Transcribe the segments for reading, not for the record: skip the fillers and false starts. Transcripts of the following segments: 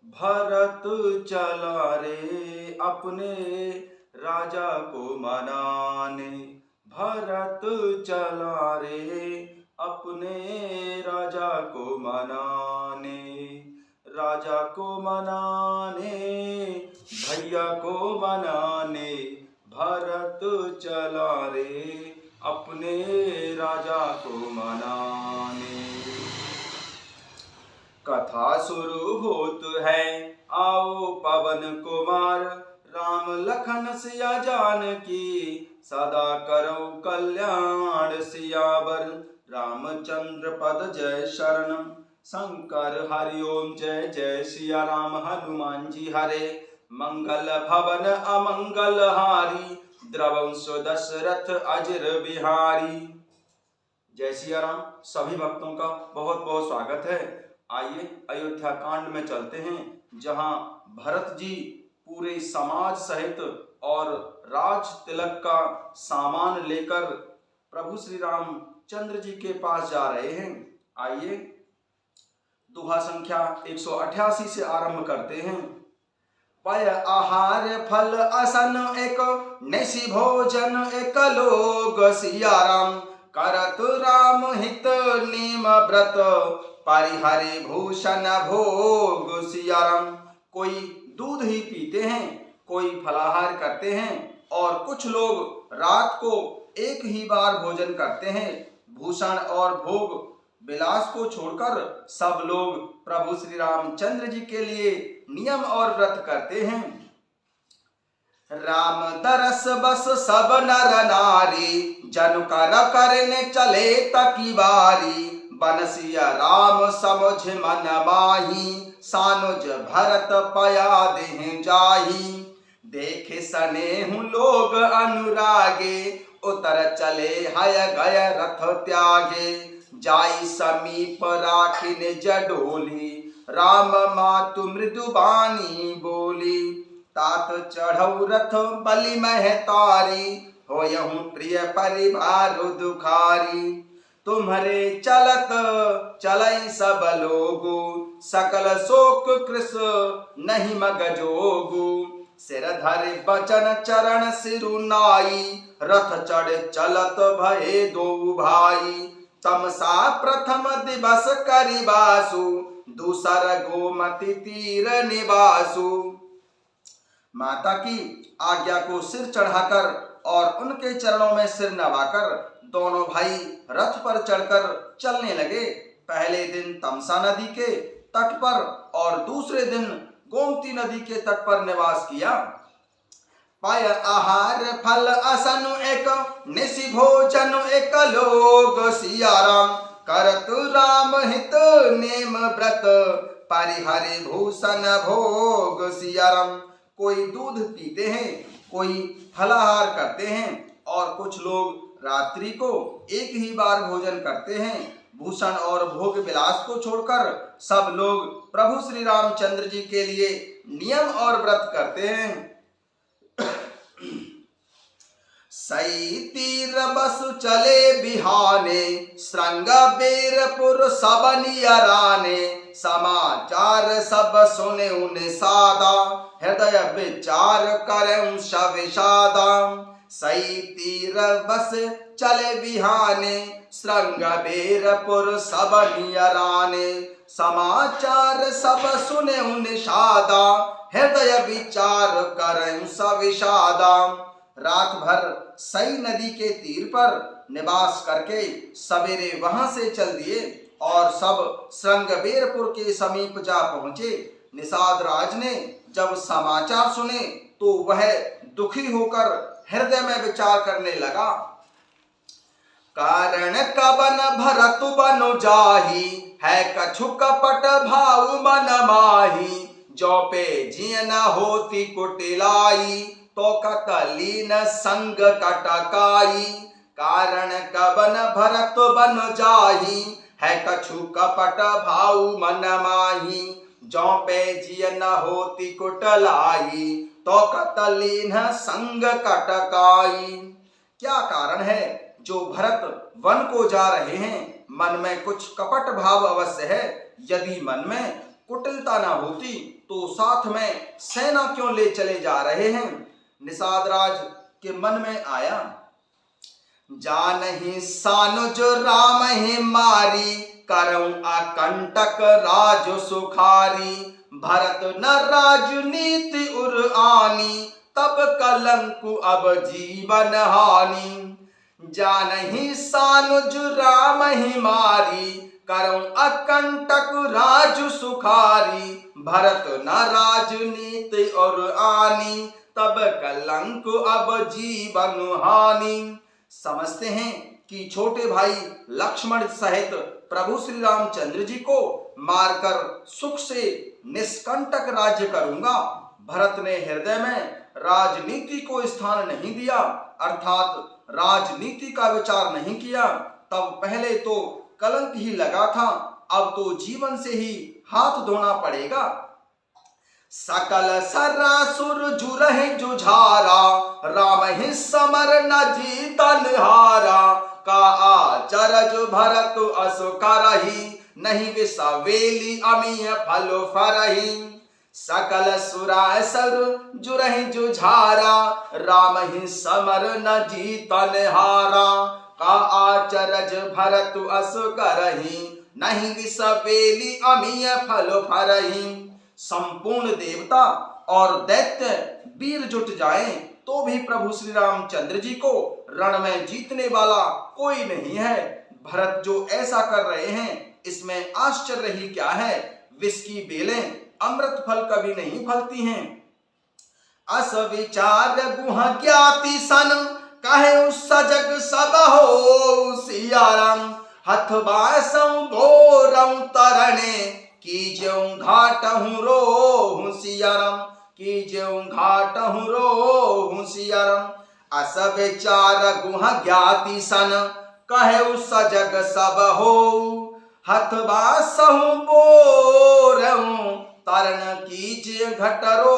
भरत चला रे अपने राजा को मनाने। भरत चला रे अपने राजा को मनाने। राजा को मनाने, भैया को मनाने। भरत चला रे अपने राजा को मनाने। कथा शुरू होत है, आओ पवन कुमार। राम लखन सिया जानकी, सदा करो कल्याण सियावर। रामचंद्र पद जय शरणम, शंकर हरि ओम जय जय सिया राम। हनुमान जी हरे, मंगल भवन अमंगल हारी। द्रवंश दशरथ अजर बिहारी। जय सिया राम। सभी भक्तों का बहुत बहुत स्वागत है। आइए अयोध्या कांड में चलते हैं, जहां भरत जी पूरे समाज सहित और राज तिलक का सामान लेकर प्रभु श्री रामचंद्र जी के पास जा रहे हैं। आइए दोहा संख्या 188 से आरंभ करते हैं। पय आहार फल असन एक, निशि भोजन एक लोग। सिया राम करत राम हित नेम व्रत, परिहरि भूषण भोग। सिया राम कोई दूध ही पीते हैं, कोई फलाहार करते हैं और कुछ लोग रात को एक ही बार भोजन करते हैं। भूषण और भोग विलास को छोड़कर सब लोग प्रभु श्री रामचंद्र जी के लिए नियम और व्रत करते हैं। राम दरस बस सब नर नारी, जनु कर करने चले तकी बारी। बनसिया राम समझ मन माही, सानुज भरत पया देह जाही। देखे सनेहु लोग अनुरागे, उतर चले हय गय रथ त्यागे। जाई समीप राखिन जडोली, राम मातु मृदुबानी बोली। तात चढ़ऊ रथ बलि मह तारी, होयहु प्रिय परिवार दुखारी। तुम्हारे चलत चलई सब लोगु, सकल शोक कृस नहीं मग जोगु। सिर धरे बचन चरण सिरु नाई, रथ चढ़ चलत भये दो भाई। तमसा प्रथम दिवस करिबासु, दूसर गोमति तीर निवासु। माता की आज्ञा को सिर चढ़ाकर और उनके चरणों में सिर नवाकर दोनों भाई रथ पर चढ़कर चलने लगे। पहले दिन तमसा नदी के तट पर और दूसरे दिन गोमती नदी के तट पर निवास किया। पय आहार फल असन एक, निशि भोजन एक लोग। सिया राम करत राम हित नेम व्रत, परिहरि भूषण भोग। सिया राम कोई दूध पीते हैं, कोई फलाहार करते हैं और कुछ लोग रात्रि को एक ही बार भोजन करते हैं। भूषण और भोग विलास को छोड़कर सब लोग प्रभु श्री रामचंद्र जी के लिए नियम और व्रत करते हैं। सई तीर बसु चले बिहाने, श्रृंग बेरपुर सब नियराने। समाचार सब सुने उन सादा, हृदय विचार करम सविषादा। सई तीर बस चले बिहाने, श्रृंग बेरपुर सब नियराने। समाचार सब सुने उन सादा, हृदय विचार करम सविषादा। रात भर सई नदी के तीर पर निवास करके सवेरे वहां से चल दिए और सब श्रृंगबेरपुर के समीप जा पहुंचे। निषाद राज ने जब समाचार सुने तो वह दुखी होकर हृदय में विचार करने लगा। कारण कबन भरत बनु जाही, है कछु कपट भाव मन माही। जो पे जिय न होती कुटिलाई, तो कतलीन संग कटकाई। कारण कबन भरत बन जाही, है कछु कपट भाव मन माही। जो पे जिय न होती कुटलाई, तो कतलीन संग कटकाई। क्या कारण है जो भरत वन को जा रहे हैं? मन में कुछ कपट भाव अवश्य है। यदि मन में कुटिलता ना होती तो साथ में सेना क्यों ले चले जा रहे हैं। निषाद राज के मन में आया, जानहि सानुज राम ही मारी, करऊं अकंटक राज सुखारी, भरत न राजनीति उर आनी, तब कलंकु अब जीवन हानि। जानहि सानुज राम ही मारी, करऊं अकंटक राज सुखारी, भरत न राजनीति और आनी, तब कलंक अब जीवन हानि। समझते हैं कि छोटे भाई लक्ष्मण सहित प्रभु श्री रामचंद्र जी को मारकर सुख से निष्कंटक राज्य करूंगा। भरत ने हृदय में राजनीति को स्थान नहीं दिया, अर्थात राजनीति का विचार नहीं किया। तब पहले तो कलंक ही लगा था, अब तो जीवन से ही हाथ धोना पड़ेगा। सकल सरासुर जुरहि जुझारा, राम ही समर न जीतन हारा, का आचरज भरत असु करही, नहीं विसवेली अमीय फल फरही। सकल सुरासुर जुरहि जुझारा, राम ही समर न जीतन हारा, का आचरज भरत असु करही, नहीं विसवेली अमीय फल फरही। संपूर्ण देवता और दैत्य वीर जुट जाएं तो भी प्रभु श्री रामचंद्र जी को रण में जीतने वाला कोई नहीं है। भरत जो ऐसा कर रहे हैं इसमें आश्चर्य ही क्या है। विष की बेलें अमृत फल कभी नहीं फलती हैं। अस विचार गुह ज्ञाति सन, कहे सजग सब हो सियाराम, हथ बासौ घोरौ तरणे, कीज्यों घाटहु रोहु सियाराम, कीज्यों घाटहु रोहु सियाराम। अस विचार गुह ज्ञाति सन, कहे सजग सब हो, हथ बासहु बोरहु तरण कीजिए घटरो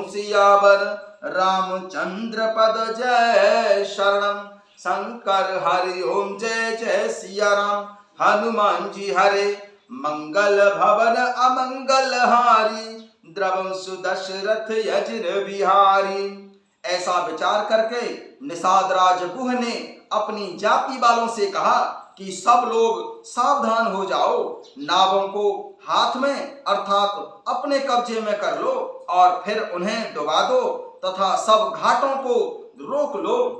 सियावर। रामचंद्र पद जय शरणम, शंकर हरि ओम जय जय सिया राम। हनुमान जी हरे मंगल भवन अमंगल हारी, द्रवं सुदशरथ यज्र बिहारी। ऐसा विचार करके निषाद राज गुह ने अपनी जाति वालों से कहा कि सब लोग सावधान हो जाओ, नावों को हाथ में अर्थात अपने कब्जे में कर लो और फिर उन्हें डुबा दो तथा सब घाटों को रोक लो।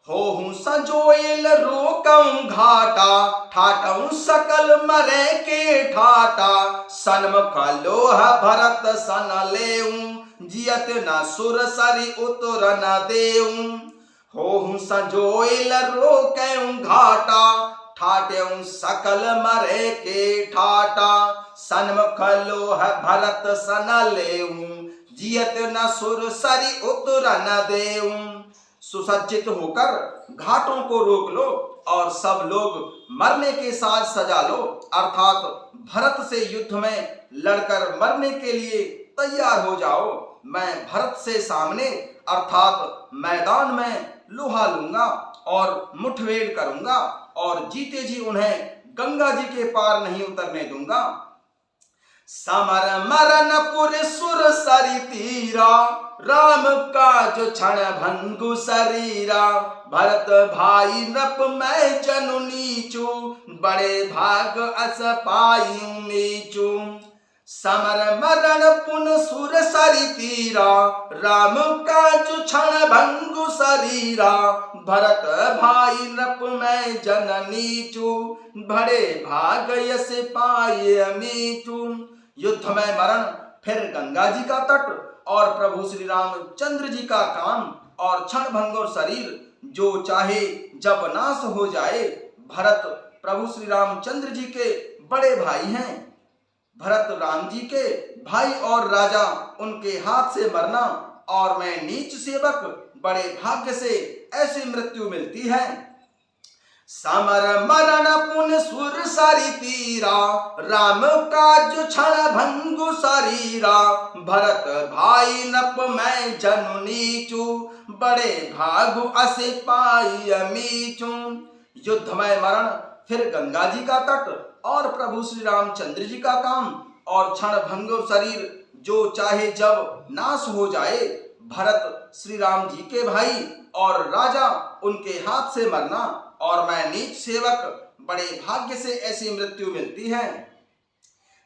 होहु सजोयल रोकऊं घाटा, ठाटऊं सकल मरे के ठाटा, सन्मुख लोह भरत सन लेऊं, जियत न सुर सरी उतर न देऊं। होहु सजोयल रोकऊं घाटा, ठाटऊं सकल मरे के ठाटा, सन्मुख लोह भरत सन लेऊं, जियत न सुर सरी उतर न देऊं। सुसज्जित होकर घाटों को रोक लो और सब लोग मरने के साज सजा लो, अर्थात भरत से युद्ध में लड़कर मरने के लिए तैयार हो जाओ। मैं भरत से सामने अर्थात मैदान में लोहा लूंगा और मुठभेड़ करूंगा और जीते जी उन्हें गंगा जी के पार नहीं उतरने दूंगा। समर मरण पुर सुर सरी तीरा, राम काज क्षण भंगु शरीरा, भरत भाई नप मैं जनु नीचू, बड़े भाग अस पायु नीचू। समर मरण पुन सुर सरी तीरा, राम काज क्षण भंगु शरीरा, भरत भाई नप मैं जन नीचू, बड़े भाग यस पाय नीचू। युद्ध में मरण, फिर गंगा जी का तट और प्रभु श्री रामचंद्र जी का काम और क्षण भंगुर शरीर, जो चाहे जब नाश हो जाए। भरत प्रभु श्री रामचंद्र जी के बड़े भाई हैं। भरत राम जी के भाई और राजा, उनके हाथ से मरना और मैं नीच सेवक, बड़े भाग्य से ऐसी मृत्यु मिलती है। समर मरण पुन सुर सरी तीरा, राम काज क्षण भंगु शरीरा, भरत भाई नप मैं जनु नीचू, बड़े भागु असे पाई अमीचू। युद्ध में मरण, फिर गंगा जी का तट और प्रभु श्री रामचंद्र जी का काम और क्षण भंगुर शरीर जो चाहे जब नाश हो जाए। भरत श्री राम जी के भाई और राजा, उनके हाथ से मरना और मैं नीच सेवक, बड़े भाग्य से ऐसी मृत्यु मिलती है।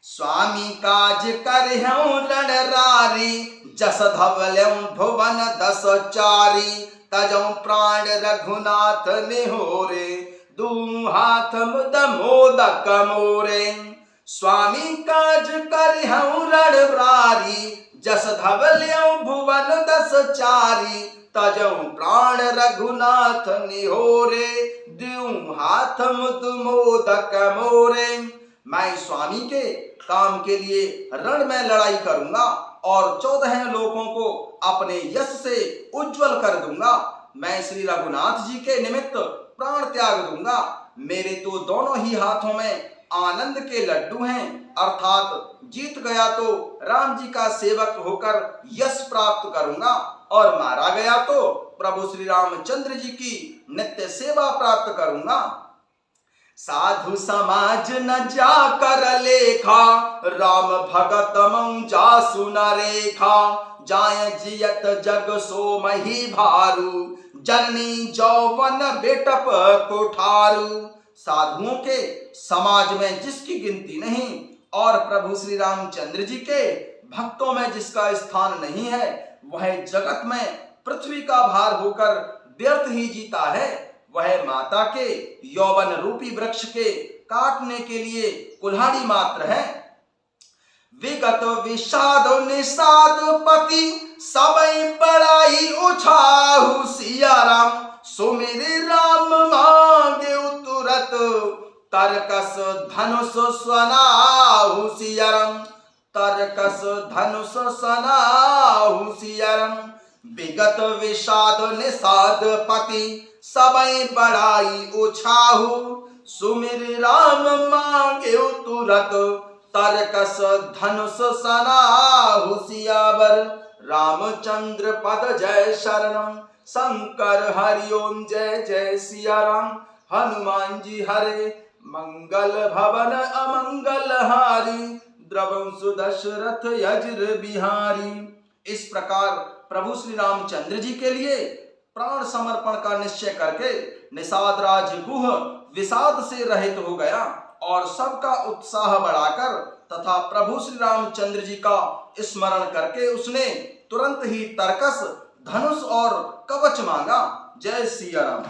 स्वामी काज करहु रणरारी, जस धवलऊ भुवन दस चारी। तजौ प्राण रघुनाथ निहोरे, दूँ हाथ मुद मोदक मोरे। स्वामी काज करहु रणरारी, जस धवलऊ भुवन दस चारी। तजौ प्राण रघुनाथ निहोरे, दूँ हाथ मुद मोदक मोरे। मैं स्वामी के काम के लिए रण में लड़ाई करूंगा और 14 लोगों को अपने यश से उज्जवल कर दूंगा। मैं श्री रघुनाथ जी के निमित्त प्राण त्याग दूंगा। मेरे तो दोनों ही हाथों में आनंद के लड्डू हैं, अर्थात जीत गया तो राम जी का सेवक होकर यश प्राप्त करूंगा और मारा गया तो प्रभु श्री रामचंद्र जी की नित्य सेवा प्राप्त करूंगा। साधु समाज न जा कर लेखा, राम भगत मऊ जासु न रेखा। जाय जियत जग सो मही भारू, जननी जौवन बेटप कोठारू। साधुओं के समाज में जिसकी गिनती नहीं और प्रभु श्री रामचंद्र जी के भक्तों में जिसका स्थान नहीं है, वह जगत में पृथ्वी का भार होकर व्यर्थ ही जीता है। वह माता के यौवन रूपी वृक्ष के काटने के लिए कुल्हाड़ी मात्र है। विगत विषाद निषाद पति, सबई बड़ाई उछाहु सिया राम। सुमिर राम मांगे तुरत, तरकस धनुष स्वनाहु सिया राम। तरकस धनुष स्वनाहु सिया राम। विगत विषाद निषाद पति, सबई बड़ाई उछाहु। सुमिर राम मांगे तुरत, तरकस धनुष सनाहु सियावर। रामचंद्र पद जय शरणम, शंकर हरि ओम जय जय सिया राम। हनुमान जी हरे, मंगल भवन अमंगल हारी। द्रवंसु दशरथ यज्र बिहारी। इस प्रकार प्रभु श्री रामचंद्र जी के लिए प्राण समर्पण का निश्चय करके निषाद राज गुह विषाद से रहित हो गया और सबका उत्साह बढ़ाकर तथा प्रभु श्री रामचंद्र जी का स्मरण करके उसने तुरंत ही तरकस, धनुष और कवच मांगा। जय सिया राम।